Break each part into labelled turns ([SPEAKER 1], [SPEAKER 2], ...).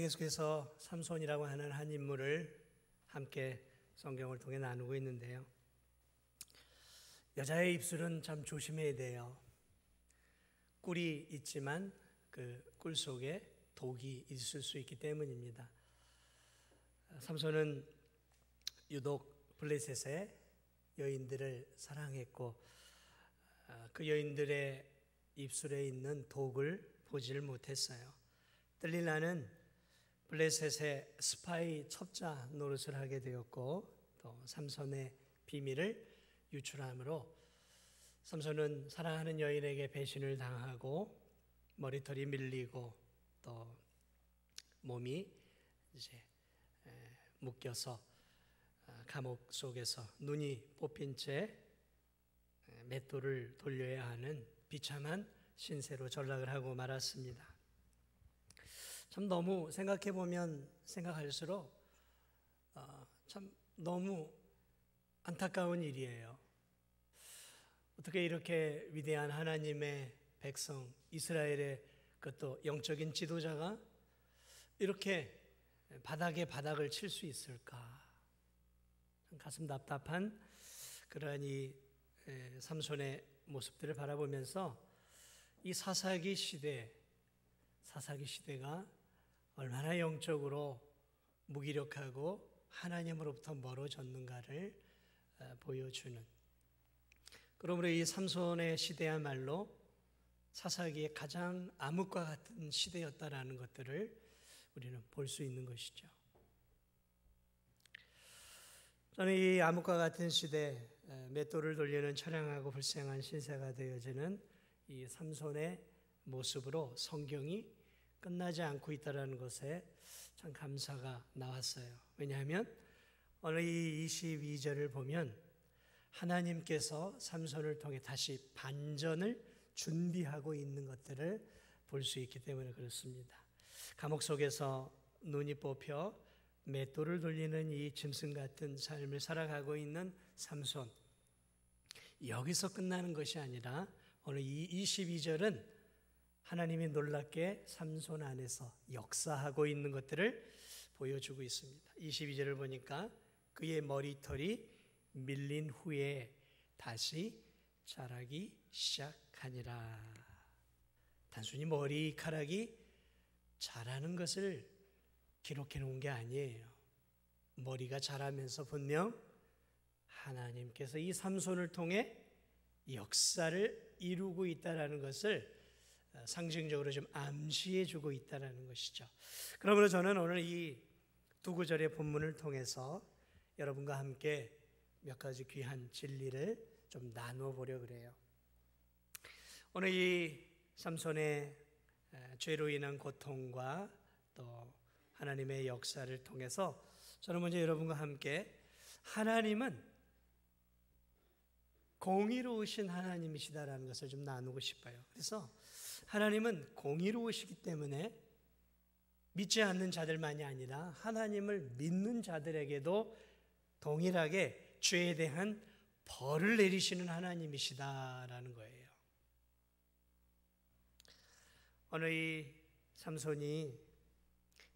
[SPEAKER 1] 계속해서 삼손이라고 하는 한 인물을 함께 성경을 통해 나누고 있는데요. 여자의 입술은 참 조심해야 돼요. 꿀이 있지만 그 꿀 속에 독이 있을 수 있기 때문입니다. 삼손은 유독 블레셋의 여인들을 사랑했고 그 여인들의 입술에 있는 독을 보지를 못했어요. 들릴라는 블레셋의 스파이 첩자 노릇을 하게 되었고 또 삼손의 비밀을 유출함으로 삼손은 사랑하는 여인에게 배신을 당하고 머리털이 밀리고 또 몸이 이제 묶여서 감옥 속에서 눈이 뽑힌 채 맷돌을 돌려야 하는 비참한 신세로 전락을 하고 말았습니다. 참 너무 생각해 보면 생각할수록 참 너무 안타까운 일이에요. 어떻게 이렇게 위대한 하나님의 백성 이스라엘의 그것도 영적인 지도자가 이렇게 바닥에 바닥을 칠 수 있을까? 가슴 답답한 그러한 이 삼손의 모습들을 바라보면서 이 사사기 시대가 얼마나 영적으로 무기력하고 하나님으로부터 멀어졌는가를 보여주는, 그러므로 이 삼손의 시대야말로 사사기의 가장 암흑과 같은 시대였다라는 것들을 우리는 볼 수 있는 것이죠. 저는 이 암흑과 같은 시대, 맷돌을 돌리는 처량하고 불쌍한 신세가 되어지는 이 삼손의 모습으로 성경이 끝나지 않고 있다는 것에 참 감사가 나왔어요. 왜냐하면 오늘 이 22절을 보면 하나님께서 삼손을 통해 다시 반전을 준비하고 있는 것들을 볼 수 있기 때문에 그렇습니다. 감옥 속에서 눈이 뽑혀 맷돌을 돌리는 이 짐승 같은 삶을 살아가고 있는 삼손, 여기서 끝나는 것이 아니라 오늘 이 22절은 하나님이 놀랍게 삼손 안에서 역사하고 있는 것들을 보여주고 있습니다. 22절을 보니까 그의 머리털이 밀린 후에 다시 자라기 시작하니라. 단순히 머리카락이 자라는 것을 기록해 놓은 게 아니에요. 머리가 자라면서 분명 하나님께서 이 삼손을 통해 역사를 이루고 있다는 것을 상징적으로 좀 암시해 주고 있다는 것이죠. 그러므로 저는 오늘 이 두 구절의 본문을 통해서 여러분과 함께 몇 가지 귀한 진리를 좀 나누어 보려 그래요. 오늘 이 삼손의 죄로 인한 고통과 또 하나님의 역사를 통해서 저는 먼저 여러분과 함께 하나님은 공의로우신 하나님이시다라는 것을 좀 나누고 싶어요. 그래서 하나님은 공의로우시기 때문에 믿지 않는 자들만이 아니라 하나님을 믿는 자들에게도 동일하게 죄에 대한 벌을 내리시는 하나님이시다라는 거예요. 오늘 이 삼손이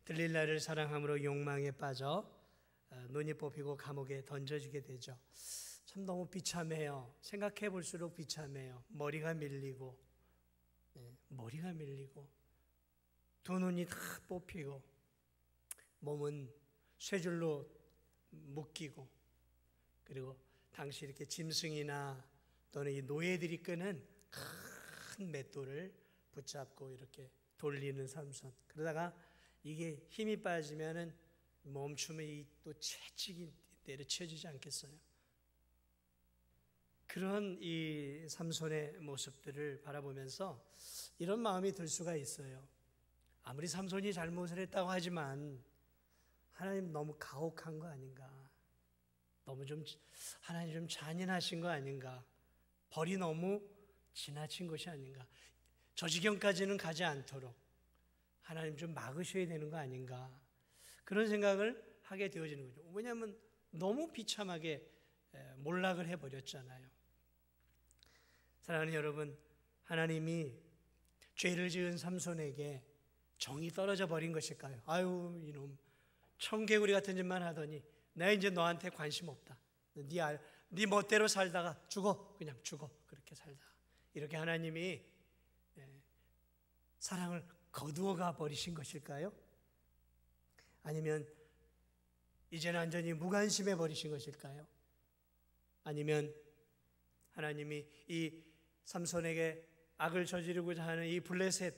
[SPEAKER 1] 들릴라를 사랑함으로 욕망에 빠져 눈이 뽑히고 감옥에 던져지게 되죠. 참 너무 비참해요. 생각해 볼수록 비참해요. 머리가 밀리고 두 눈이 다 뽑히고 몸은 쇠줄로 묶이고, 그리고 당시 이렇게 짐승이나 또는 이 노예들이 끄는 큰 맷돌을 붙잡고 이렇게 돌리는 삼손. 그러다가 이게 힘이 빠지면은 멈추면 또 채찍이 내려쳐지지 않겠어요? 그런 이 삼손의 모습들을 바라보면서 이런 마음이 들 수가 있어요. 아무리 삼손이 잘못을 했다고 하지만 하나님 너무 가혹한 거 아닌가? 너무 좀 하나님 좀 잔인하신 거 아닌가? 벌이 너무 지나친 것이 아닌가? 저 지경까지는 가지 않도록 하나님 좀 막으셔야 되는 거 아닌가? 그런 생각을 하게 되어지는 거죠. 왜냐하면 너무 비참하게 몰락을 해버렸잖아요. 사랑하는 여러분, 하나님이 죄를 지은 삼손에게 정이 떨어져 버린 것일까요? 아유, 이놈 청개구리 같은 짓만 하더니 내가 이제 너한테 관심 없다. 네 멋대로 살다가 죽어. 그냥 죽어. 그렇게 살다. 이렇게 하나님이 사랑을 거두어가 버리신 것일까요? 아니면 이제는 완전히 무관심해 버리신 것일까요? 아니면 하나님이 이 삼손에게 악을 저지르고자 하는 이 블레셋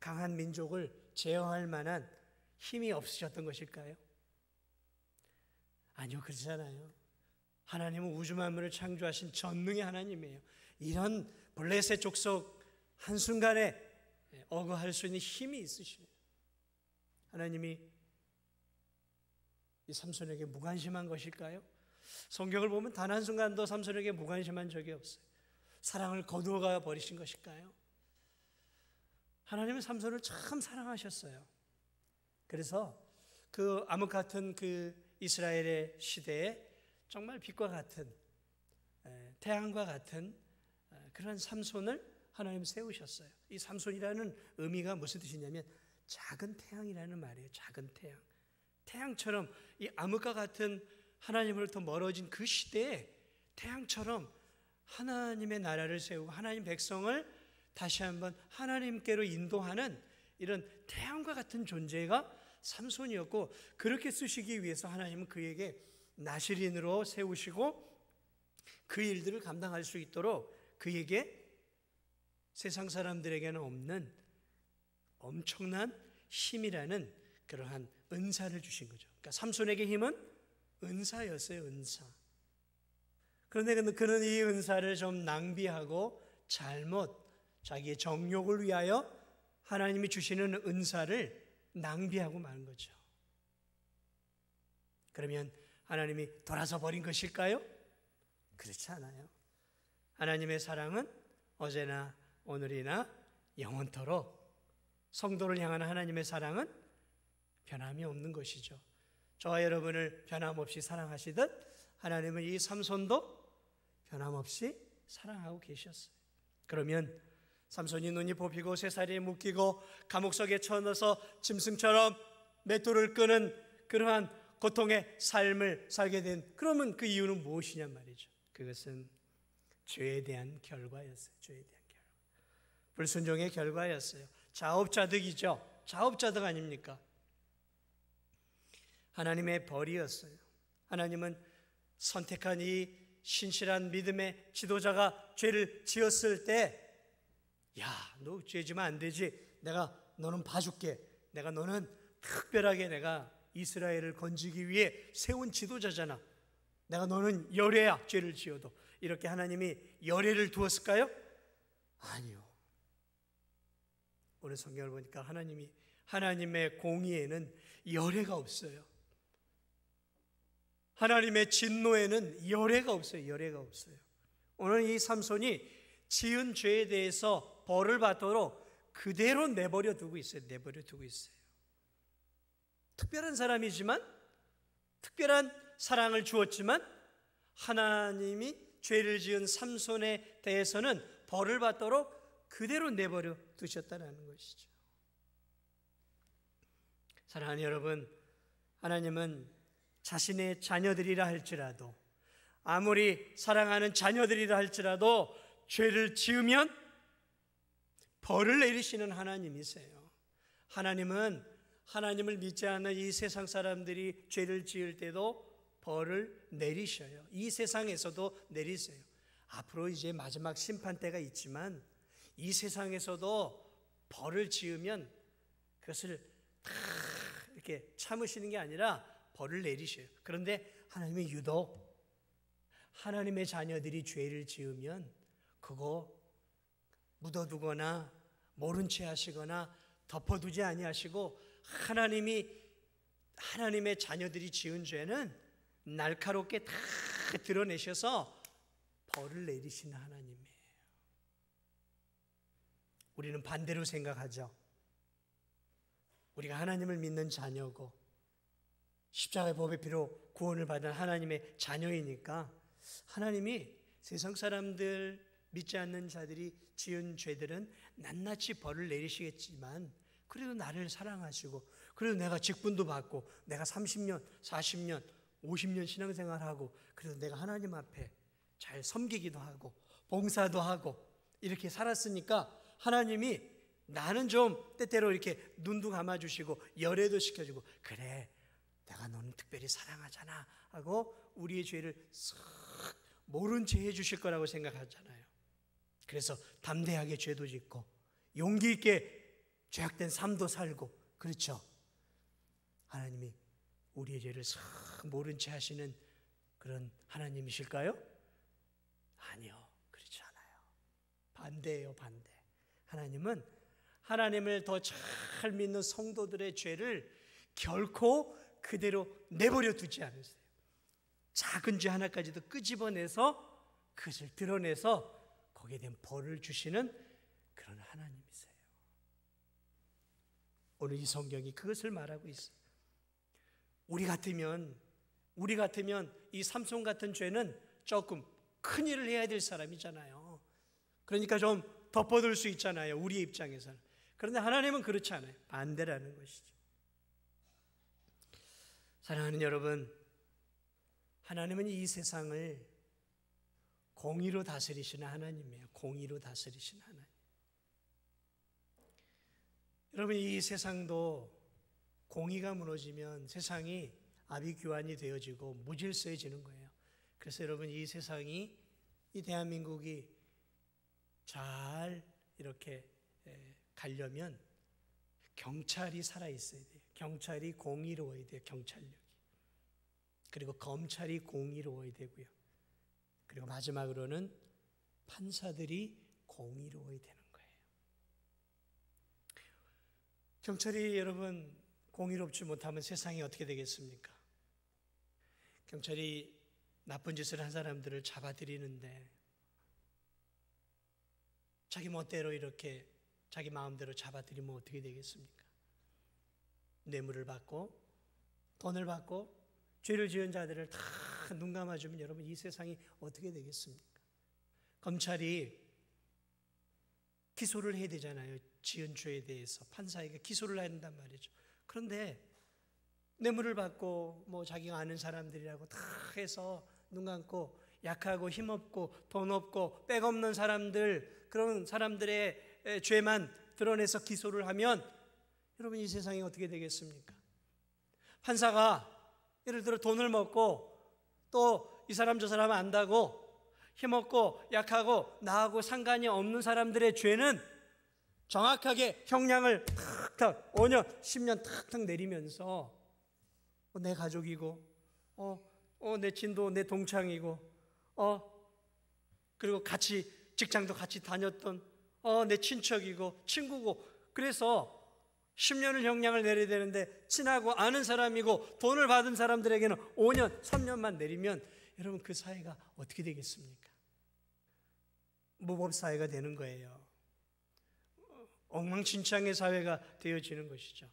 [SPEAKER 1] 강한 민족을 제어할 만한 힘이 없으셨던 것일까요? 아니요, 그렇잖아요. 하나님은 우주 만물을 창조하신 전능의 하나님이에요. 이런 블레셋 족속 한순간에 어거할 수 있는 힘이 있으시네요. 하나님이 이 삼손에게 무관심한 것일까요? 성경을 보면 단 한순간도 삼손에게 무관심한 적이 없어요. 사랑을 거두어가 버리신 것일까요? 하나님은 삼손을 참 사랑하셨어요. 그래서 그 암흑 같은 그 이스라엘의 시대에 정말 빛과 같은 태양과 같은 그런 삼손을 하나님 세우셨어요. 이 삼손이라는 의미가 무슨 뜻이냐면 작은 태양이라는 말이에요. 작은 태양. 태양처럼 이 암흑과 같은 하나님으로부터 멀어진 그 시대에 태양처럼 하나님의 나라를 세우고 하나님 백성을 다시 한번 하나님께로 인도하는 이런 태양과 같은 존재가 삼손이었고, 그렇게 쓰시기 위해서 하나님은 그에게 나실인으로 세우시고 그 일들을 감당할 수 있도록 그에게 세상 사람들에게는 없는 엄청난 힘이라는 그러한 은사를 주신 거죠. 그러니까 삼손에게 힘은 은사였어요. 은사. 그런데 그는 이 은사를 좀 낭비하고 잘못 자기의 정욕을 위하여 하나님이 주시는 은사를 낭비하고 만 거죠. 그러면 하나님이 돌아서 버린 것일까요? 그렇지 않아요. 하나님의 사랑은 어제나 오늘이나 영원토록, 성도를 향한 하나님의 사랑은 변함이 없는 것이죠. 저와 여러분을 변함없이 사랑하시듯 하나님은 이 삼손도 변함없이 사랑하고 계셨어요. 그러면 삼손이 눈이 뽑히고 쇠사리에 묶이고 감옥석에 쳐넣어서 짐승처럼 맷돌을 끄는 그러한 고통의 삶을 살게 된, 그러면 그 이유는 무엇이냐 말이죠. 그것은 죄에 대한 결과였어요. 죄에 대한 결과. 불순종의 결과였어요. 자업자득이죠. 자업자득 아닙니까? 하나님의 벌이었어요. 하나님은 선택한 이 신실한 믿음의 지도자가 죄를 지었을 때, 야, 너 죄 지면 안 되지. 내가 너는 봐줄게. 내가 너는 특별하게 내가 이스라엘을 건지기 위해 세운 지도자잖아. 내가 너는 열애야. 죄를 지어도. 이렇게 하나님이 열애를 두었을까요? 아니요. 오늘 성경을 보니까 하나님의 공의에는 열애가 없어요. 하나님의 진노에는 열애가 없어요. 열애가 없어요. 오늘 이 삼손이 지은 죄에 대해서 벌을 받도록 그대로 내버려 두고 있어요. 내버려 두고 있어요. 특별한 사람이지만, 특별한 사랑을 주었지만, 하나님이 죄를 지은 삼손에 대해서는 벌을 받도록 그대로 내버려 두셨다는 것이죠. 사랑하는 여러분, 하나님은 자신의 자녀들이라 할지라도, 아무리 사랑하는 자녀들이라 할지라도 죄를 지으면 벌을 내리시는 하나님이세요. 하나님은 하나님을 믿지 않는 이 세상 사람들이 죄를 지을 때도 벌을 내리셔요. 이 세상에서도 내리세요. 앞으로 이제 마지막 심판 때가 있지만 이 세상에서도 벌을 지으면 그것을 다 이렇게 참으시는 게 아니라 벌을 내리셔요. 그런데 하나님이 유독 하나님의 자녀들이 죄를 지으면 그거 묻어두거나 모른 채 하시거나 덮어두지 아니하시고, 하나님의 자녀들이 지은 죄는 날카롭게 다 드러내셔서 벌을 내리시는 하나님이에요. 우리는 반대로 생각하죠. 우리가 하나님을 믿는 자녀고 십자가의 법의 피로 구원을 받은 하나님의 자녀이니까 하나님이 세상 사람들, 믿지 않는 자들이 지은 죄들은 낱낱이 벌을 내리시겠지만 그래도 나를 사랑하시고, 그래도 내가 직분도 받고, 내가 30년, 40년, 50년 신앙생활하고, 그래도 내가 하나님 앞에 잘 섬기기도 하고 봉사도 하고 이렇게 살았으니까 하나님이 나는 좀 때때로 이렇게 눈도 감아주시고 열애도 시켜주고, 그래 내가 너는 특별히 사랑하잖아 하고 우리의 죄를 쓱 모른 채 해주실 거라고 생각하잖아요. 그래서 담대하게 죄도 짓고 용기 있게 죄악된 삶도 살고, 그렇죠? 하나님이 우리의 죄를 싹 모른 채 하시는 그런 하나님이실까요? 아니요, 그렇지 않아요. 반대예요, 반대. 하나님은 하나님을 더 잘 믿는 성도들의 죄를 결코 그대로 내버려 두지 않으세요. 작은 죄 하나까지도 끄집어내서 그것을 드러내서 거기에 대한 벌을 주시는 그런 하나님이세요. 오늘 이 성경이 그것을 말하고 있어요. 우리 같으면 이 삼손 같은 죄는 조금 큰 일을 해야 될 사람이잖아요. 그러니까 좀 덮어둘 수 있잖아요, 우리의 입장에서는. 그런데 하나님은 그렇지 않아요. 반대라는 것이죠. 사랑하는 여러분, 하나님은 이 세상을 공의로 다스리시는 하나님이에요. 공의로 다스리시는 하나님. 여러분, 이 세상도 공의가 무너지면 세상이 아비규환이 되어지고 무질서해지는 거예요. 그래서 여러분, 이 세상이, 이 대한민국이 잘 이렇게 가려면 경찰이 살아있어야 돼요. 경찰이 공의로워야 돼요, 경찰력이. 그리고 검찰이 공의로워야 되고요. 그리고 마지막으로는 판사들이 공의로워야 되는 거예요. 경찰이 여러분 공의롭지 못하면 세상이 어떻게 되겠습니까? 경찰이 나쁜 짓을 한 사람들을 잡아들이는데 자기 멋대로 이렇게 자기 마음대로 잡아들이면 어떻게 되겠습니까? 뇌물을 받고 돈을 받고 죄를 지은 자들을 다 눈 감아주면 여러분 이 세상이 어떻게 되겠습니까? 검찰이 기소를 해야 되잖아요. 지은 죄에 대해서 판사에게 기소를 해야 된단 말이죠. 그런데 뇌물을 받고 뭐 자기가 아는 사람들이라고 다 해서 눈 감고 약하고 힘없고 돈 없고 백 없는 사람들, 그런 사람들의 죄만 드러내서 기소를 하면 여러분 이 세상이 어떻게 되겠습니까? 판사가 예를 들어 돈을 먹고 또 이 사람 저 사람 안다고 힘없고 약하고 나하고 상관이 없는 사람들의 죄는 정확하게 형량을 탁탁 5년, 10년 탁탁 내리면서 내 가족이고 내 친도 내 동창이고 그리고 같이 직장도 같이 다녔던 내 친척이고 친구고, 그래서 10년을 형량을 내려야 되는데 친하고 아는 사람이고 돈을 받은 사람들에게는 5년, 3년만 내리면 여러분 그 사회가 어떻게 되겠습니까? 무법사회가 되는 거예요. 엉망진창의 사회가 되어지는 것이죠.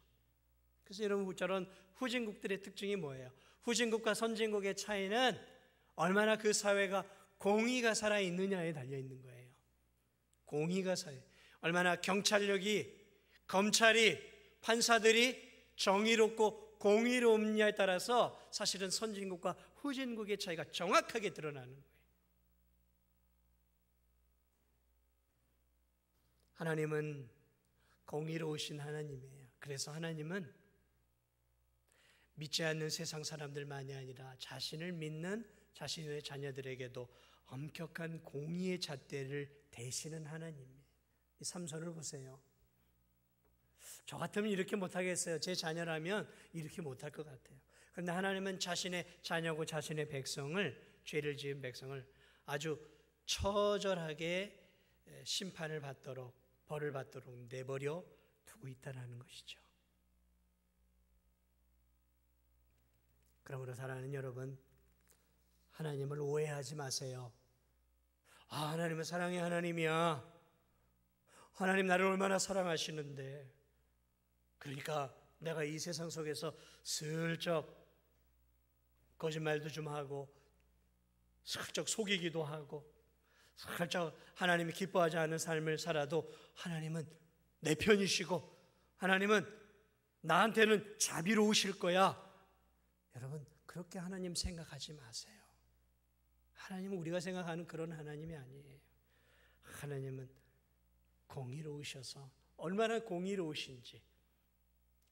[SPEAKER 1] 그래서 여러분 저런 후진국들의 특징이 뭐예요? 후진국과 선진국의 차이는 얼마나 그 사회가 공의가 살아있느냐에 달려있는 거예요. 공의가 얼마나 경찰력이, 검찰이, 판사들이 정의롭고 공의롭냐에 따라서 사실은 선진국과 후진국의 차이가 정확하게 드러나는 거예요. 하나님은 공의로우신 하나님이에요. 그래서 하나님은 믿지 않는 세상 사람들만이 아니라 자신을 믿는 자신의 자녀들에게도 엄격한 공의의 잣대를 대시는 하나님이에요. 이 삼손을 보세요. 저 같으면 이렇게 못하겠어요. 제 자녀라면 이렇게 못할 것 같아요. 그런데 하나님은 자신의 자녀고 자신의 백성을, 죄를 지은 백성을 아주 처절하게 심판을 받도록, 벌을 받도록 내버려 두고 있다는 것이죠. 그러므로 사랑하는 여러분, 하나님을 오해하지 마세요. 하나님은 사랑의 하나님이야. 하나님 나를 얼마나 사랑하시는데, 그러니까 내가 이 세상 속에서 슬쩍 거짓말도 좀 하고 슬쩍 속이기도 하고 살짝 하나님이 기뻐하지 않는 삶을 살아도 하나님은 내 편이시고 하나님은 나한테는 자비로우실 거야. 여러분, 그렇게 하나님 생각하지 마세요. 하나님은 우리가 생각하는 그런 하나님이 아니에요. 하나님은 공의로우셔서, 얼마나 공의로우신지,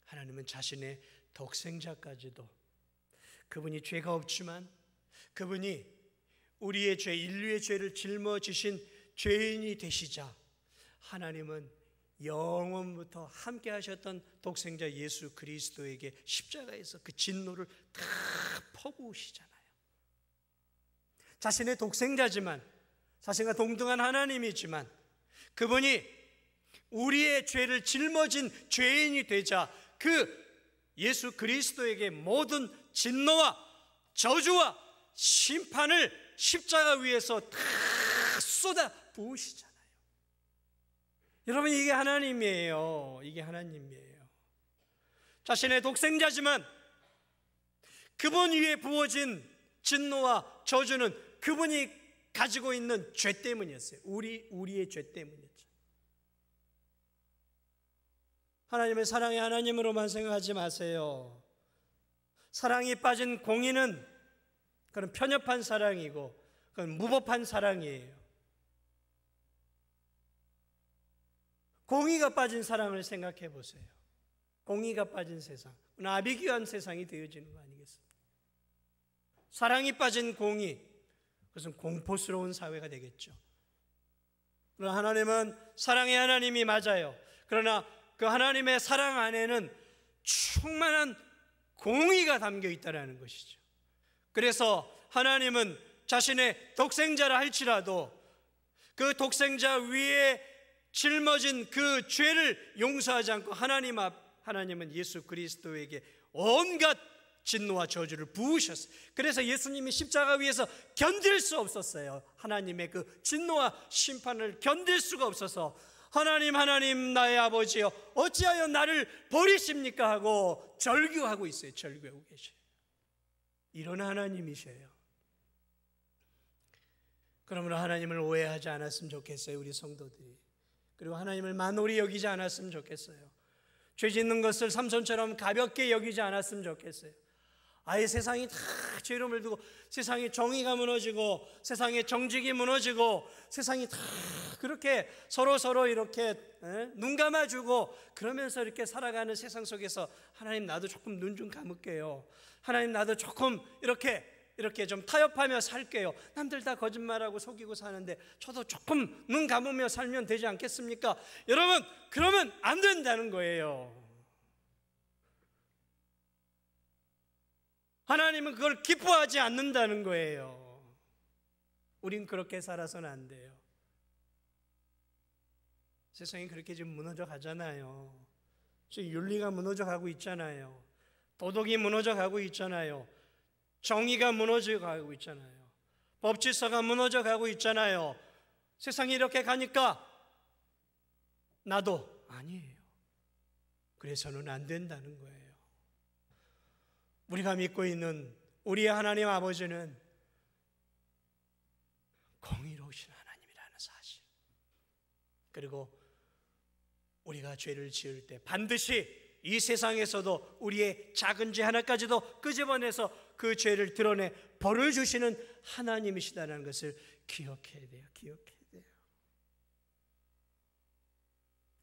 [SPEAKER 1] 하나님은 자신의 독생자까지도, 그분이 죄가 없지만 그분이 우리의 죄, 인류의 죄를 짊어지신 죄인이 되시자 하나님은 영원부터 함께 하셨던 독생자 예수 그리스도에게 십자가에서 그 진노를 다 퍼부으시잖아요. 자신의 독생자지만, 자신과 동등한 하나님이지만 그분이 우리의 죄를 짊어진 죄인이 되자 그 예수 그리스도에게 모든 진노와 저주와 심판을 십자가 위에서 다 쏟아 부으시잖아요. 여러분, 이게 하나님이에요. 이게 하나님이에요. 자신의 독생자지만 그분 위에 부어진 진노와 저주는 그분이 가지고 있는 죄 때문이었어요. 우리의 죄 때문이었죠. 하나님의 사랑의 하나님으로만 생각하지 마세요. 사랑이 빠진 공의는 그건 편협한 사랑이고 그건 무법한 사랑이에요. 공의가 빠진 사랑을 생각해 보세요. 공의가 빠진 세상, 아비규환 세상이 되어지는 거 아니겠습니까? 사랑이 빠진 공의, 그것은 공포스러운 사회가 되겠죠. 그러나 하나님은 사랑의 하나님이 맞아요. 그러나 그 하나님의 사랑 안에는 충만한 공의가 담겨 있다는 것이죠. 그래서 하나님은 자신의 독생자라 할지라도 그 독생자 위에 짊어진 그 죄를 용서하지 않고 하나님은 예수 그리스도에게 온갖 진노와 저주를 부으셨어요. 그래서 예수님이 십자가 위에서 견딜 수 없었어요. 하나님의 그 진노와 심판을 견딜 수가 없어서 하나님 나의 아버지여 어찌하여 나를 버리십니까 하고 절규하고 있어요. 절규하고 계셔요. 이런 하나님이셔요. 그러므로 하나님을 오해하지 않았으면 좋겠어요. 우리 성도들이. 그리고 하나님을 만홀히 여기지 않았으면 좋겠어요. 죄 짓는 것을 삼손처럼 가볍게 여기지 않았으면 좋겠어요. 아예 세상이 다 죄로 물들고 세상에 정의가 무너지고 세상에 정직이 무너지고 세상이 다 그렇게 서로 이렇게 눈 감아주고 그러면서 이렇게 살아가는 세상 속에서 하나님 나도 조금 눈 좀 감을게요. 하나님 나도 조금 이렇게 좀 타협하며 살게요. 남들 다 거짓말하고 속이고 사는데 저도 조금 눈 감으며 살면 되지 않겠습니까? 여러분, 그러면 안 된다는 거예요. 하나님은 그걸 기뻐하지 않는다는 거예요. 우린 그렇게 살아서는 안 돼요. 세상이 그렇게 지금 무너져 가잖아요. 지금 윤리가 무너져 가고 있잖아요. 도덕이 무너져 가고 있잖아요. 정의가 무너져 가고 있잖아요. 법 질서가 무너져 가고 있잖아요. 세상이 이렇게 가니까 나도 아니에요. 그래서는 안 된다는 거예요. 우리가 믿고 있는 우리의 하나님 아버지는 공의로우신 하나님이라는 사실, 그리고 우리가 죄를 지을 때 반드시 이 세상에서도 우리의 작은 죄 하나까지도 끄집어내서 그 죄를 드러내 벌을 주시는 하나님이시다는 것을 기억해야 돼요. 기억해야 돼요.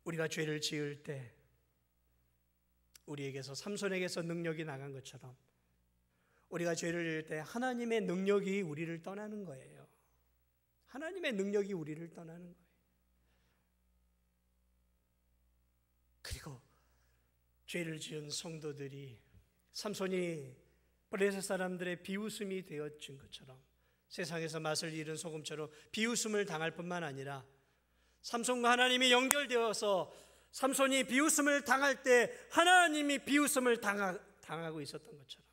[SPEAKER 1] 우리가 죄를 지을 때 우리에게서 삼손에게서 능력이 나간 것처럼 우리가 죄를 지을 때 하나님의 능력이 우리를 떠나는 거예요. 하나님의 능력이 우리를 떠나는 거예요. 그리고 죄를 지은 성도들이 삼손이 블레셋 사람들의 비웃음이 되어진 것처럼 세상에서 맛을 잃은 소금처럼 비웃음을 당할 뿐만 아니라 삼손과 하나님이 연결되어서 삼손이 비웃음을 당할 때 하나님이 비웃음을 당하고 있었던 것처럼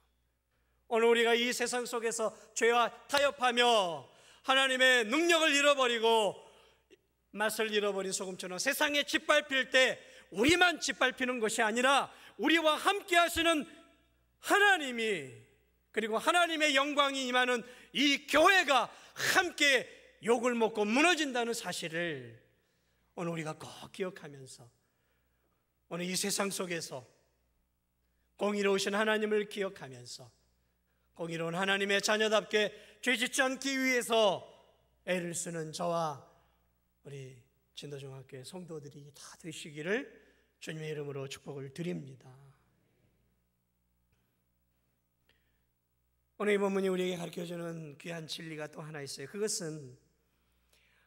[SPEAKER 1] 오늘 우리가 이 세상 속에서 죄와 타협하며 하나님의 능력을 잃어버리고 맛을 잃어버린 소금처럼 세상에 짓밟힐 때 우리만 짓밟히는 것이 아니라 우리와 함께 하시는 하나님이, 그리고 하나님의 영광이 임하는 이 교회가 함께 욕을 먹고 무너진다는 사실을 오늘 우리가 꼭 기억하면서 오늘 이 세상 속에서 공의로우신 하나님을 기억하면서 공의로운 하나님의 자녀답게 죄짓지 않기 위해서 애를 쓰는 저와 우리 진도중학교의 성도들이 다 되시기를 주님의 이름으로 축복을 드립니다. 오늘 이 본문이 우리에게 가르쳐주는 귀한 진리가 또 하나 있어요. 그것은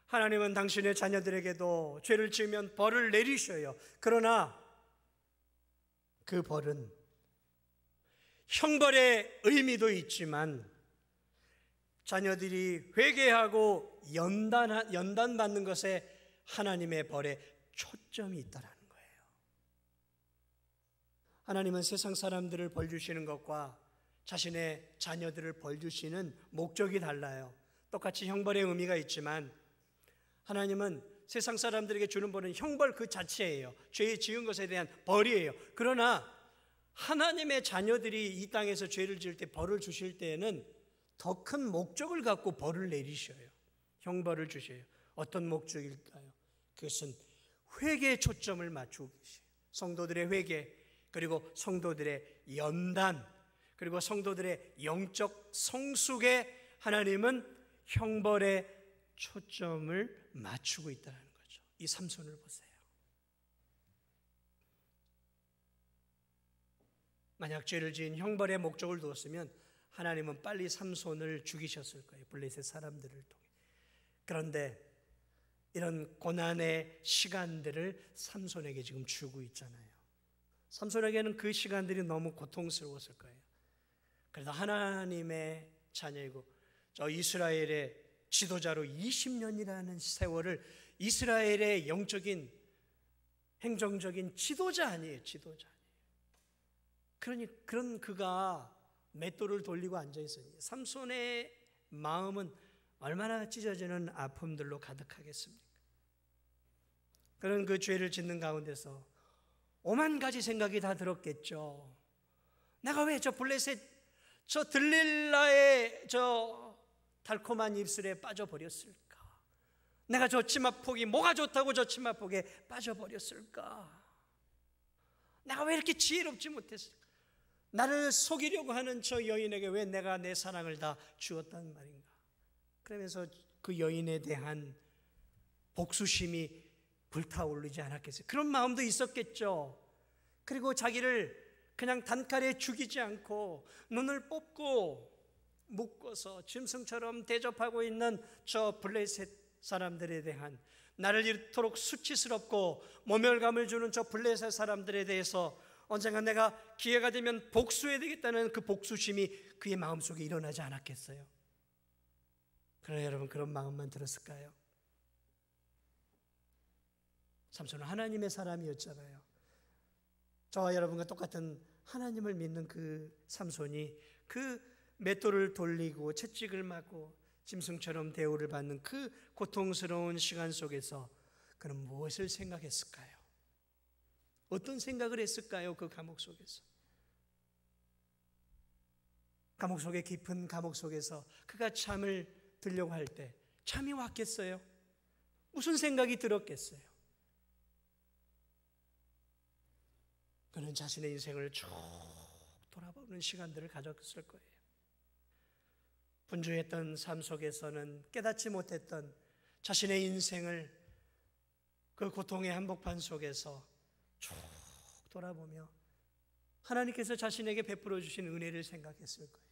[SPEAKER 1] 하나님은 당신의 자녀들에게도 죄를 지으면 벌을 내리셔요. 그러나 그 벌은 형벌의 의미도 있지만 자녀들이 회개하고 연단받는 것에 하나님의 벌에 초점이 있다라는 거예요. 하나님은 세상 사람들을 벌 주시는 것과 자신의 자녀들을 벌 주시는 목적이 달라요. 똑같이 형벌의 의미가 있지만 하나님은 세상 사람들에게 주는 벌은 형벌 그 자체예요. 죄 지은 것에 대한 벌이에요. 그러나 하나님의 자녀들이 이 땅에서 죄를 지을 때 벌을 주실 때에는 더 큰 목적을 갖고 벌을 내리셔요. 형벌을 주셔요. 어떤 목적일까요? 그것은 회개에 초점을 맞추고 계세요. 성도들의 회개, 그리고 성도들의 연단, 그리고 성도들의 영적 성숙에 하나님은 형벌에 초점을 맞추고 있다는 거죠. 이 삼손을 보세요. 만약 죄를 지은 형벌의 목적을 두었으면 하나님은 빨리 삼손을 죽이셨을 거예요. 블레셋 사람들을 통해. 그런데 이런 고난의 시간들을 삼손에게 지금 주고 있잖아요. 삼손에게는 그 시간들이 너무 고통스러웠을 거예요. 그래서 하나님의 자녀이고 저 이스라엘의 지도자로 20년이라는 세월을 이스라엘의 영적인 행정적인 지도자 아니에요. 지도자 아니에요. 그런 그가 맷돌을 돌리고 앉아있어요. 삼손의 마음은 얼마나 찢어지는 아픔들로 가득하겠습니까? 그런 그 죄를 짓는 가운데서 오만 가지 생각이 다 들었겠죠. 내가 왜 저 블레셋 저 들릴라의 저 달콤한 입술에 빠져버렸을까? 내가 저 치마폭이 뭐가 좋다고 저 치마폭에 빠져버렸을까? 내가 왜 이렇게 지혜롭지 못했을까? 나를 속이려고 하는 저 여인에게 왜 내가 내 사랑을 다 주었단 말인가? 그러면서 그 여인에 대한 복수심이 불타오르지 않았겠어요? 그런 마음도 있었겠죠. 그리고 자기를 그냥 단칼에 죽이지 않고 눈을 뽑고 묶어서 짐승처럼 대접하고 있는 저 블레셋 사람들에 대한, 나를 이토록 수치스럽고 모멸감을 주는 저 블레셋 사람들에 대해서 언젠가 내가 기회가 되면 복수해야 되겠다는 그 복수심이 그의 마음속에 일어나지 않았겠어요? 그러나 여러분, 그런 마음만 들었을까요? 삼손은 하나님의 사람이었잖아요. 저와 여러분과 똑같은 하나님을 믿는 그 삼손이 그 맷돌을 돌리고 채찍을 맞고 짐승처럼 대우를 받는 그 고통스러운 시간 속에서 그는 무엇을 생각했을까요? 어떤 생각을 했을까요? 그 감옥 속에서, 감옥 속의 깊은 감옥 속에서 그가 잠을 들려고 할 때 잠이 왔겠어요? 무슨 생각이 들었겠어요? 그는 자신의 인생을 쭉 돌아보는 시간들을 가졌을 거예요. 분주했던 삶 속에서는 깨닫지 못했던 자신의 인생을 그 고통의 한복판 속에서 쭉 돌아보며 하나님께서 자신에게 베풀어 주신 은혜를 생각했을 거예요.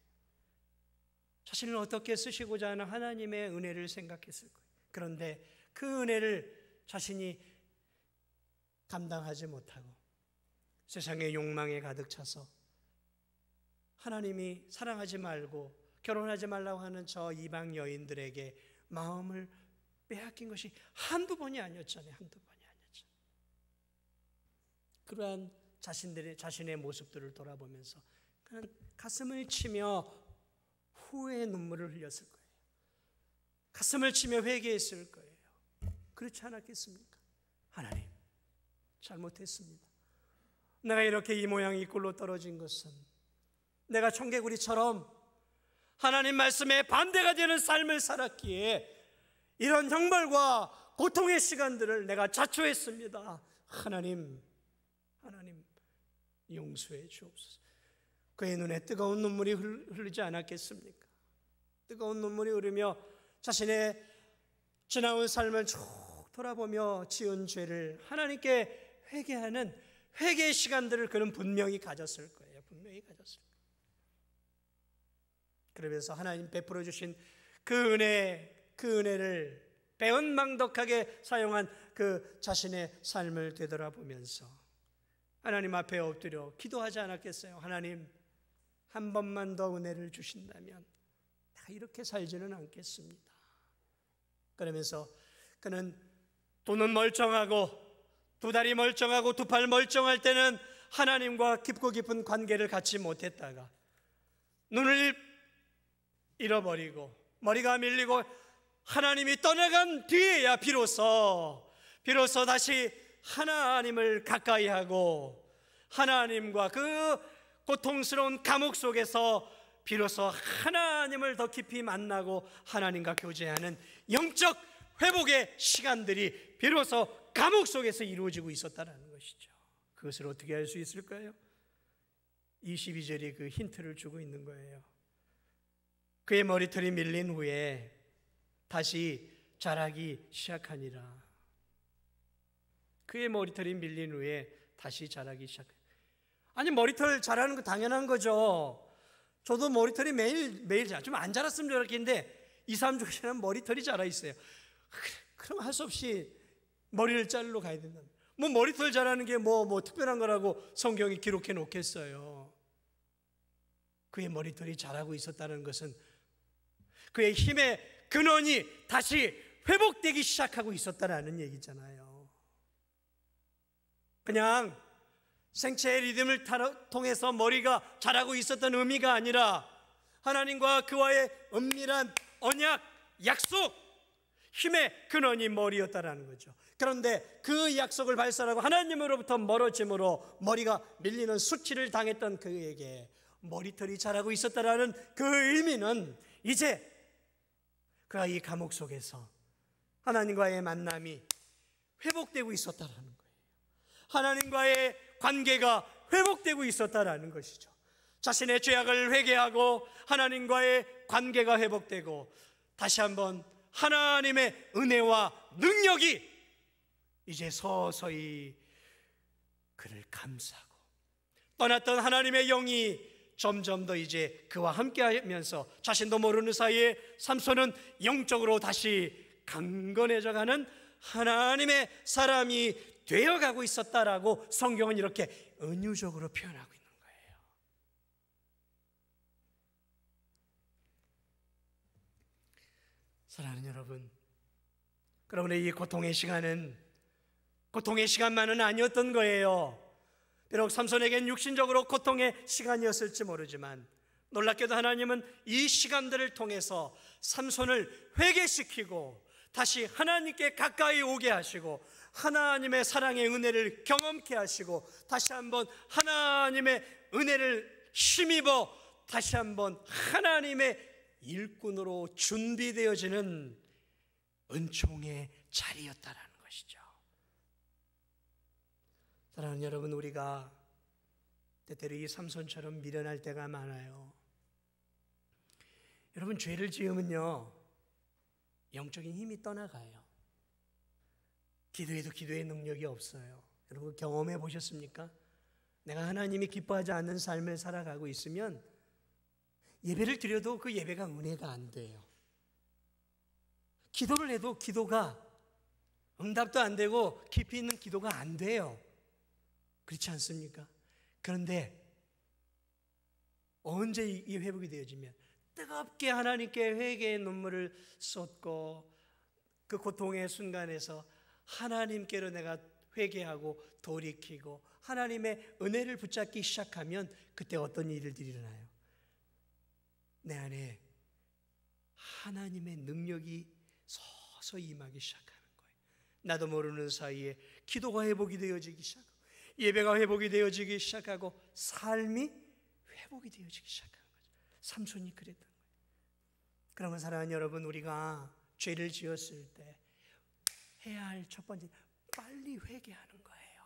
[SPEAKER 1] 자신을 어떻게 쓰시고자 하는 하나님의 은혜를 생각했을 거예요. 그런데 그 은혜를 자신이 감당하지 못하고 세상의 욕망에 가득 차서 하나님이 사랑하지 말고 결혼하지 말라고 하는 저 이방 여인들에게 마음을 빼앗긴 것이 한두 번이 아니었잖아요. 한두 번이 아니었죠. 그러한 자신의 모습들을 돌아보면서 그는 가슴을 치며 후회의 눈물을 흘렸을 거예요. 가슴을 치며 회개했을 거예요. 그렇지 않았겠습니까? 하나님, 잘못했습니다. 내가 이렇게 이 모양 이 꼴로 떨어진 것은 내가 청개구리처럼 하나님 말씀에 반대가 되는 삶을 살았기에 이런 형벌과 고통의 시간들을 내가 자초했습니다. 하나님 하나님 용서해 주옵소서. 그의 눈에 뜨거운 눈물이 흐르지 않았겠습니까? 뜨거운 눈물이 흐르며 자신의 지나온 삶을 쭉 돌아보며 지은 죄를 하나님께 회개하는 회개의 시간들을 그는 분명히 가졌을 거예요. 분명히 가졌을 거예요. 그러면서 하나님 베풀어 주신 그 은혜를 배은망덕하게 사용한 그 자신의 삶을 되돌아보면서 하나님 앞에 엎드려 기도하지 않았겠어요? 하나님, 한 번만 더 은혜를 주신다면 내가 이렇게 살지는 않겠습니다. 그러면서 그는 두 눈 멀쩡하고 두 다리 멀쩡하고 두 팔 멀쩡할 때는 하나님과 깊고 깊은 관계를 갖지 못했다가 눈을 잃어버리고 머리가 밀리고 하나님이 떠나간 뒤에야 비로소 다시 하나님을 가까이 하고 하나님과 그 고통스러운 감옥 속에서 비로소 하나님을 더 깊이 만나고 하나님과 교제하는 영적 회복의 시간들이 비로소 감옥 속에서 이루어지고 있었다는 것이죠. 그것을 어떻게 할 수 있을까요? 22절이 그 힌트를 주고 있는 거예요. 그의 머리털이 밀린 후에 다시 자라기 시작하니라. 그의 머리털이 밀린 후에 다시 자라기 시작하니라. 아니, 머리털 자라는 거 당연한 거죠. 저도 머리털이 매일 좀 안 자랐으면 좋겠는데 2, 3주 지나면 머리털이 자라 있어요. 그럼 할 수 없이 머리를 자르러 가야 된다. 뭐 머리털 자라는 게 뭐 특별한 거라고 성경이 기록해 놓겠어요. 그의 머리털이 자라고 있었다는 것은 그의 힘의 근원이 다시 회복되기 시작하고 있었다는 얘기잖아요. 그냥 생체의 리듬을 통해서 머리가 자라고 있었던 의미가 아니라 하나님과 그와의 은밀한 언약, 약속, 힘의 근원이 머리였다라는 거죠. 그런데 그 약속을 발설하고 하나님으로부터 멀어짐으로 머리가 밀리는 수치를 당했던 그에게 머리털이 자라고 있었다라는 그 의미는 이제 그가 이 감옥 속에서 하나님과의 만남이 회복되고 있었다라는 거예요. 하나님과의 관계가 회복되고 있었다라는 것이죠. 자신의 죄악을 회개하고 하나님과의 관계가 회복되고 다시 한번 하나님의 은혜와 능력이 이제 서서히 그를 감싸고 떠났던 하나님의 영이 점점 더 이제 그와 함께하면서 자신도 모르는 사이에 삼손은 영적으로 다시 강건해져가는 하나님의 사람이 되어가고 있었다라고 성경은 이렇게 은유적으로 표현하고 있는 거예요. 사랑하는 여러분, 그러므로 이 고통의 시간만은 아니었던 거예요. 비록 삼손에겐 육신적으로 고통의 시간이었을지 모르지만 놀랍게도 하나님은 이 시간들을 통해서 삼손을 회개시키고 다시 하나님께 가까이 오게 하시고 하나님의 사랑의 은혜를 경험케 하시고 다시 한번 하나님의 은혜를 힘입어 다시 한번 하나님의 일꾼으로 준비되어지는 은총의 자리였다라는 것이죠. 사랑하는 여러분, 우리가 때때로 이 삼손처럼 미련할 때가 많아요. 여러분, 죄를 지으면요 영적인 힘이 떠나가요. 기도해도 기도의 능력이 없어요. 여러분 경험해 보셨습니까? 내가 하나님이 기뻐하지 않는 삶을 살아가고 있으면 예배를 드려도 그 예배가 은혜가 안 돼요. 기도를 해도 기도가 응답도 안 되고 깊이 있는 기도가 안 돼요. 그렇지 않습니까? 그런데 언제 이 회복이 되어지면 뜨겁게 하나님께 회개의 눈물을 쏟고 그 고통의 순간에서 하나님께로 내가 회개하고 돌이키고 하나님의 은혜를 붙잡기 시작하면 그때 어떤 일들이 일어나요? 내 안에 하나님의 능력이 서서히 임하기 시작하는 거예요. 나도 모르는 사이에 기도가 회복이 되어지기 시작하고 예배가 회복이 되어지기 시작하고 삶이 회복이 되어지기 시작하는 거죠. 삼손이 그랬던 거예요. 그러면 사랑하는 여러분, 우리가 죄를 지었을 때 해야 할 첫 번째 빨리 회개하는 거예요.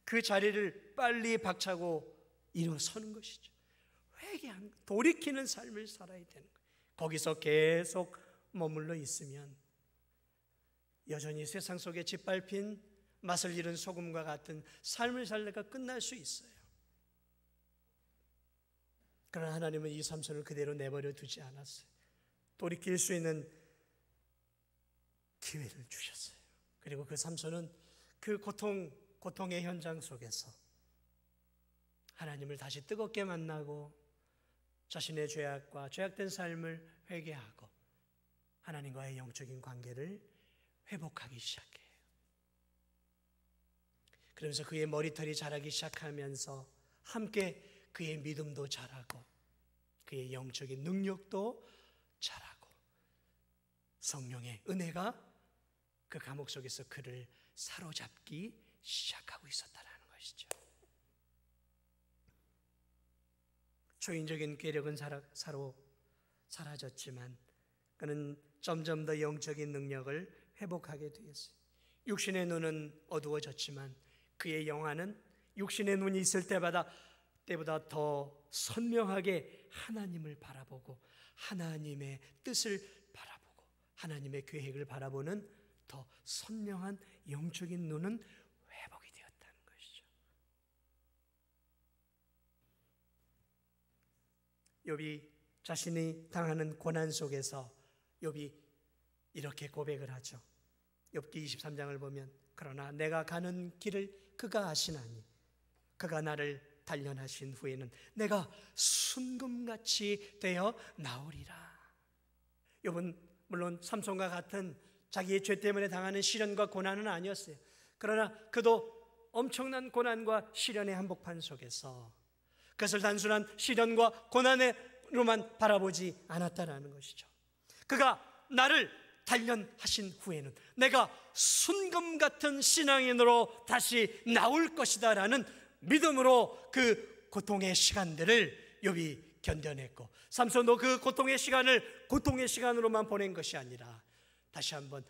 [SPEAKER 1] 그 자리를 빨리 박차고 일어서는 것이죠. 회개하는, 돌이키는 삶을 살아야 되는 거예요. 거기서 계속 머물러 있으면 여전히 세상 속에 짓밟힌 맛을 잃은 소금과 같은 삶을 살다가 끝날 수 있어요. 그러나 하나님은 이 삼손을 그대로 내버려 두지 않았어요. 돌이킬 수 있는 기회를 주셨어요. 그리고 그 삼손은 그 고통의 현장 속에서 하나님을 다시 뜨겁게 만나고 자신의 죄악과 죄악된 삶을 회개하고 하나님과의 영적인 관계를 회복하기 시작해요. 그러면서 그의 머리털이 자라기 시작하면서 함께 그의 믿음도 자라고 그의 영적인 능력도 자라고 성령의 은혜가 그 감옥 속에서 그를 사로잡기 시작하고 있었다는 것이죠. 초인적인 괴력은 사라졌지만 그는 점점 더 영적인 능력을 회복하게 되었어요. 육신의 눈은 어두워졌지만 그의 영안은 육신의 눈이 있을 때보다 더 선명하게 하나님을 바라보고 하나님의 뜻을 바라보고 하나님의 계획을 바라보는 더 선명한 영적인 눈은 회복이 되었다는 것이죠. 욥이 자신이 당하는 고난 속에서 욥이 이렇게 고백을 하죠. 욥기 23장을 보면 그러나 내가 가는 길을 그가 아시나니 그가 나를 단련하신 후에는 내가 순금같이 되어 나오리라. 욥은 물론 삼손과 같은 자기의 죄 때문에 당하는 시련과 고난은 아니었어요. 그러나 그도 엄청난 고난과 시련의 한복판 속에서 그것을 단순한 시련과 고난으로만 바라보지 않았다는 것이죠. 그가 나를 단련하신 후에는 내가 순금 같은 신앙인으로 다시 나올 것이다 라는 믿음으로 그 고통의 시간들을 욥이 견뎌냈고 삼손도 그 고통의 시간을 고통의 시간으로만 보낸 것이 아니라 다시 한번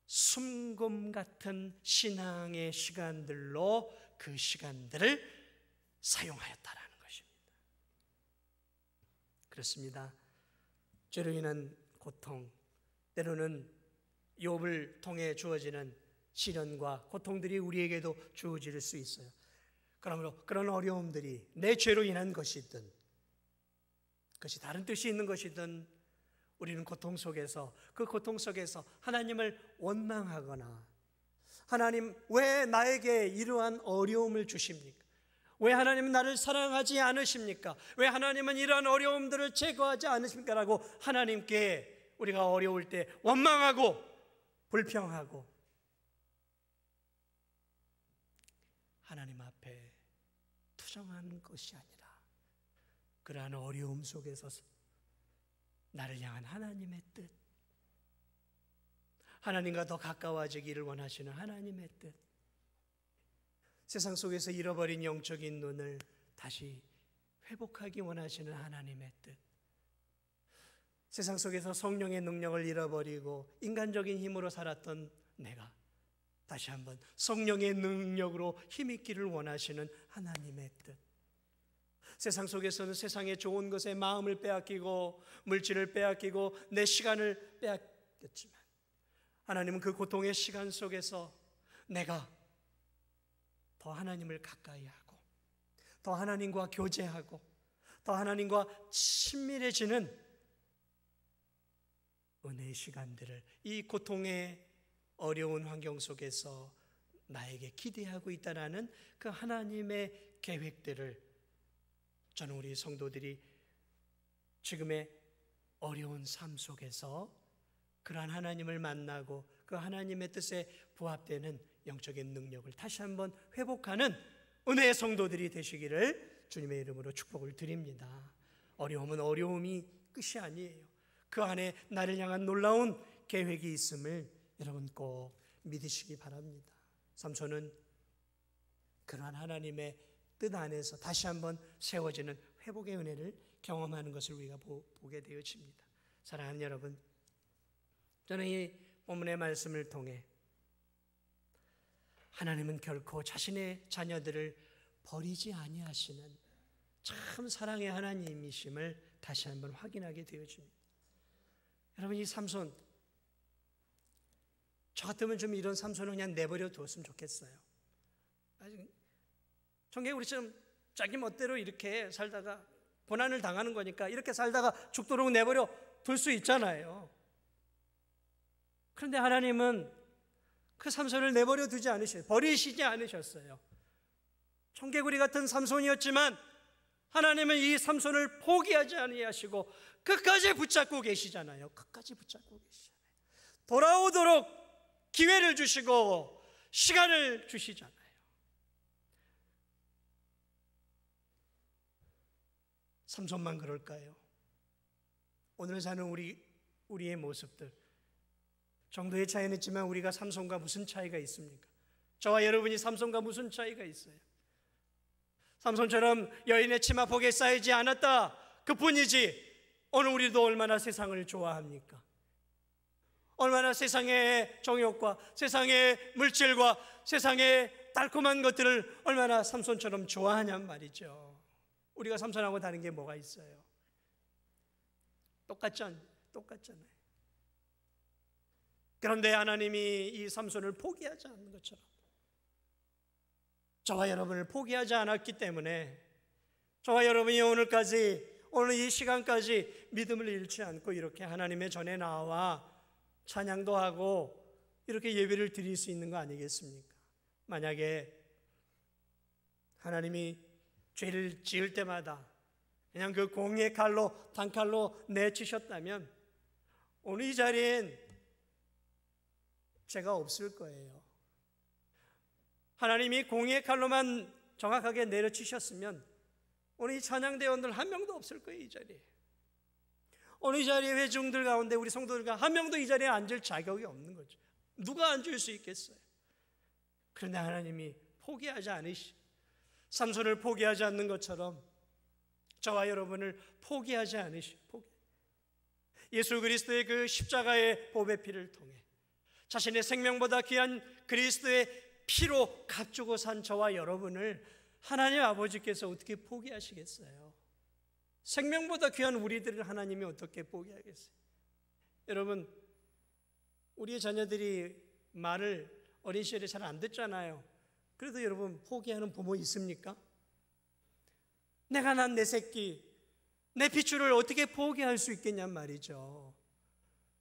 [SPEAKER 1] 순금 같은 신앙의 시간들로 그 시간들을 사용하였다라는 것입니다. 그렇습니다. 죄로 인한 고통, 때로는 욥을 통해 주어지는 시련과 고통들이 우리에게도 주어질 수 있어요. 그러므로 그런 어려움들이 내 죄로 인한 것이든 그것이 다른 뜻이 있는 것이든 우리는 고통 속에서 그 고통 속에서 하나님을 원망하거나 하나님 왜 나에게 이러한 어려움을 주십니까? 왜 하나님은 나를 사랑하지 않으십니까? 왜 하나님은 이러한 어려움들을 제거하지 않으십니까? 라고 하나님께 우리가 어려울 때 원망하고 불평하고 하나님 앞에 투정하는 것이 아니라 그러한 어려움 속에서 나를 향한 하나님의 뜻, 하나님과 더 가까워지기를 원하시는 하나님의 뜻, 세상 속에서 잃어버린 영적인 눈을 다시 회복하기 원하시는 하나님의 뜻, 세상 속에서 성령의 능력을 잃어버리고 인간적인 힘으로 살았던 내가 다시 한번 성령의 능력으로 힘있기를 원하시는 하나님의 뜻, 세상 속에서는 세상의 좋은 것에 마음을 빼앗기고 물질을 빼앗기고 내 시간을 빼앗겼지만 하나님은 그 고통의 시간 속에서 내가 더 하나님을 가까이 하고 더 하나님과 교제하고 더 하나님과 친밀해지는 은혜의 시간들을 이 고통의 어려운 환경 속에서 나에게 기대하고 있다라는 그 하나님의 계획들을 저는 우리 성도들이 지금의 어려운 삶 속에서 그러한 하나님을 만나고 그 하나님의 뜻에 부합되는 영적인 능력을 다시 한번 회복하는 은혜의 성도들이 되시기를 주님의 이름으로 축복을 드립니다. 어려움은 어려움이 끝이 아니에요. 그 안에 나를 향한 놀라운 계획이 있음을 여러분 꼭 믿으시기 바랍니다. 삼손은 그러한 하나님의 뜻 안에서 다시 한번 세워지는 회복의 은혜를 경험하는 것을 우리가 보게 되어집니다. 사랑하는 여러분, 저는 이 본문의 말씀을 통해 하나님은 결코 자신의 자녀들을 버리지 아니하시는 참 사랑의 하나님이심을 다시 한번 확인하게 되어집니다. 여러분, 이 삼손, 저 같으면 좀 이런 삼손을 그냥 내버려 두었으면 좋겠어요. 정말 우리처럼 자기 멋대로 이렇게 살다가 고난을 당하는 거니까 이렇게 살다가 죽도록 내버려 둘 수 있잖아요. 그런데 하나님은 그 삼손을 내버려 두지 않으셨어요. 버리시지 않으셨어요. 청개구리 같은 삼손이었지만 하나님은 이 삼손을 포기하지 아니하시고 끝까지 붙잡고 계시잖아요. 끝까지 붙잡고 계시잖아요. 돌아오도록 기회를 주시고 시간을 주시잖아요. 삼손만 그럴까요? 오늘 사는 우리의 모습들, 정도의 차이는 있지만 우리가 삼손과 무슨 차이가 있습니까? 저와 여러분이 삼손과 무슨 차이가 있어요? 삼손처럼 여인의 치마폭에 쌓이지 않았다 그뿐이지 오늘 우리도 얼마나 세상을 좋아합니까? 얼마나 세상의 정욕과 세상의 물질과 세상의 달콤한 것들을 얼마나 삼손처럼 좋아하냔 말이죠. 우리가 삼손하고 다른 게 뭐가 있어요? 똑같잖아요. 그런데 하나님이 이 삼손을 포기하지 않는 것처럼 저와 여러분을 포기하지 않았기 때문에 저와 여러분이 오늘 이 시간까지 믿음을 잃지 않고 이렇게 하나님의 전에 나와 찬양도 하고 이렇게 예배를 드릴 수 있는 거 아니겠습니까? 만약에 하나님이 죄를 지을 때마다 그냥 그 공의 칼로 단칼로 내치셨다면 오늘 이 자리엔 죄가 없을 거예요. 하나님이 공의 칼로만 정확하게 내려치셨으면 오늘 이 찬양대원들 한 명도 없을 거예요. 이 자리에. 오늘 이 자리에 회중들 가운데 우리 성도들과 한 명도 이 자리에 앉을 자격이 없는 거죠. 누가 앉을 수 있겠어요? 그런데 하나님이 포기하지 않으시, 삼손을 포기하지 않는 것처럼 저와 여러분을 포기하지 않으시, 예수 그리스도의 그 십자가의 보배 피를 통해 자신의 생명보다 귀한 그리스도의 피로 값주고 산 저와 여러분을 하나님 아버지께서 어떻게 포기하시겠어요? 생명보다 귀한 우리들을 하나님이 어떻게 포기하겠어요? 여러분, 우리의 자녀들이 말을 어린 시절에 잘 안 듣잖아요. 그래도 여러분 포기하는 부모 있습니까? 내가 난 내 새끼, 내 핏줄을 어떻게 포기할 수 있겠냔 말이죠.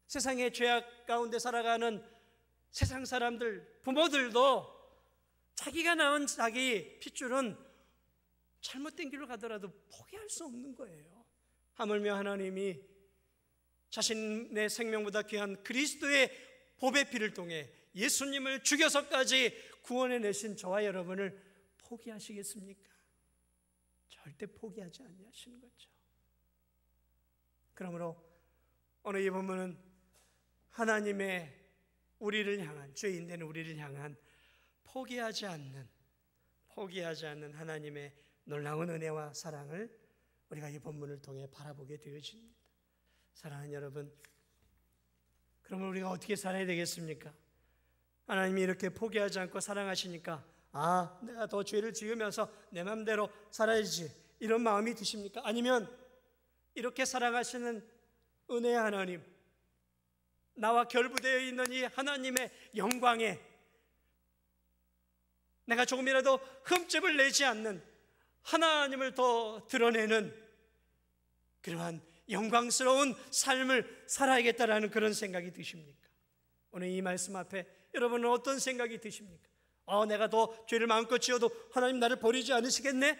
[SPEAKER 1] 세상의 죄악 가운데 살아가는 세상 사람들, 부모들도 자기가 낳은 자기 핏줄은 잘못된 길로 가더라도 포기할 수 없는 거예요. 하물며 하나님이 자신의 생명보다 귀한 그리스도의 보배 피를 통해 예수님을 죽여서까지 구원해내신 저와 여러분을 포기하시겠습니까? 절대 포기하지 아니하시는 거죠. 그러므로 오늘 이 본문은 하나님의 우리를 향한, 죄인된 우리를 향한 포기하지 않는 하나님의 놀라운 은혜와 사랑을 우리가 이 본문을 통해 바라보게 되어집니다. 사랑하는 여러분, 그러면 우리가 어떻게 살아야 되겠습니까? 하나님이 이렇게 포기하지 않고 사랑하시니까 내가 더 죄를 지으면서 내 마음대로 살아야지 이런 마음이 드십니까? 아니면 이렇게 사랑하시는 은혜의 하나님, 나와 결부되어 있는 이 하나님의 영광에 내가 조금이라도 흠집을 내지 않는 하나님을 더 드러내는 그러한 영광스러운 삶을 살아야겠다라는 그런 생각이 드십니까? 오늘 이 말씀 앞에 여러분은 어떤 생각이 드십니까? 내가 더 죄를 마음껏 지어도 하나님 나를 버리지 않으시겠네?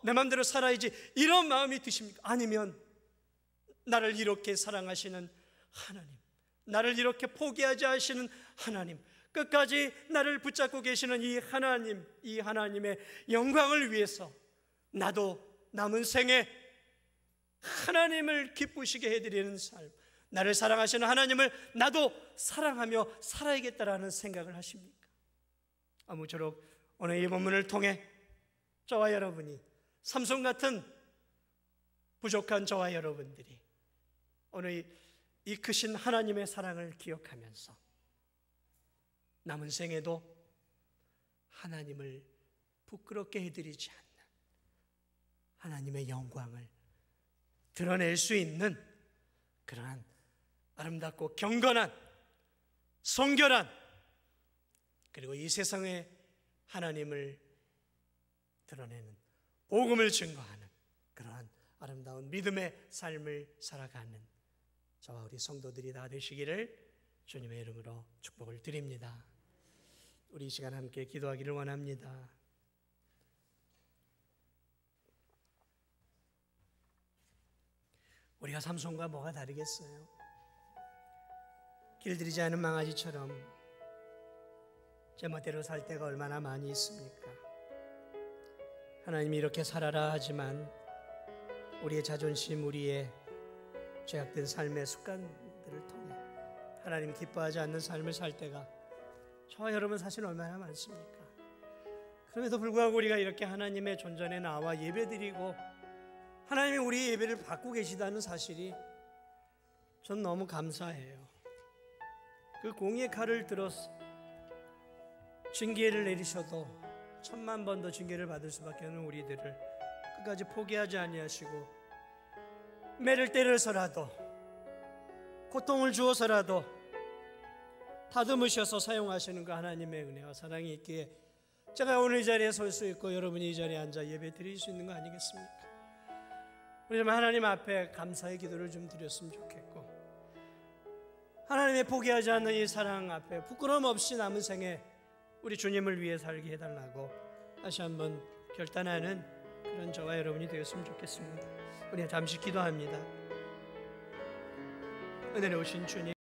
[SPEAKER 1] 내 마음대로 살아야지 이런 마음이 드십니까? 아니면 나를 이렇게 사랑하시는 하나님, 나를 이렇게 포기하지 않으시는 하나님, 끝까지 나를 붙잡고 계시는 이 하나님, 이 하나님의 영광을 위해서 나도 남은 생에 하나님을 기쁘시게 해드리는 삶, 나를 사랑하시는 하나님을 나도 사랑하며 살아야겠다라는 생각을 하십니까? 아무쪼록 오늘 이 본문을 통해 저와 여러분이 삼손 같은 부족한 저와 여러분들이 오늘 이 크신 하나님의 사랑을 기억하면서 남은 생에도 하나님을 부끄럽게 해드리지 않는 하나님의 영광을 드러낼 수 있는 그러한 아름답고 경건한, 성결한, 그리고 이 세상에 하나님을 드러내는, 복음을 증거하는 그러한 아름다운 믿음의 삶을 살아가는 저와 우리 성도들이 다 되시기를 주님의 이름으로 축복을 드립니다. 우리 이 시간 함께 기도하기를 원합니다. 우리가 삼손과 뭐가 다르겠어요? 길들이지 않은 망아지처럼 제멋대로 살 때가 얼마나 많이 있습니까? 하나님이 이렇게 살아라 하지만 우리의 자존심, 우리의 죄악된 삶의 습관들을 통해 하나님 기뻐하지 않는 삶을 살 때가 저와 여러분 사실 얼마나 많습니까? 그럼에도 불구하고 우리가 이렇게 하나님의 존전에 나와 예배드리고 하나님이 우리의 예배를 받고 계시다는 사실이 전 너무 감사해요. 그 공의의 칼을 들어서 징계를 내리셔도 1000만 번 더 징계를 받을 수밖에 없는 우리들을 끝까지 포기하지 아니하시고 매를 때려서라도 고통을 주어서라도 다듬으셔서 사용하시는 그 하나님의 은혜와 사랑이 있기에 제가 오늘 이 자리에 설 수 있고 여러분이 이 자리에 앉아 예배 드릴 수 있는 거 아니겠습니까? 우리 좀 하나님 앞에 감사의 기도를 좀 드렸으면 좋겠고 하나님의 포기하지 않는 이 사랑 앞에 부끄러움 없이 남은 생에 우리 주님을 위해 살게 해달라고 다시 한번 결단하는 그런 저와 여러분이 되었으면 좋겠습니다. 우리 잠시 기도합니다. 은혜로우신 주님,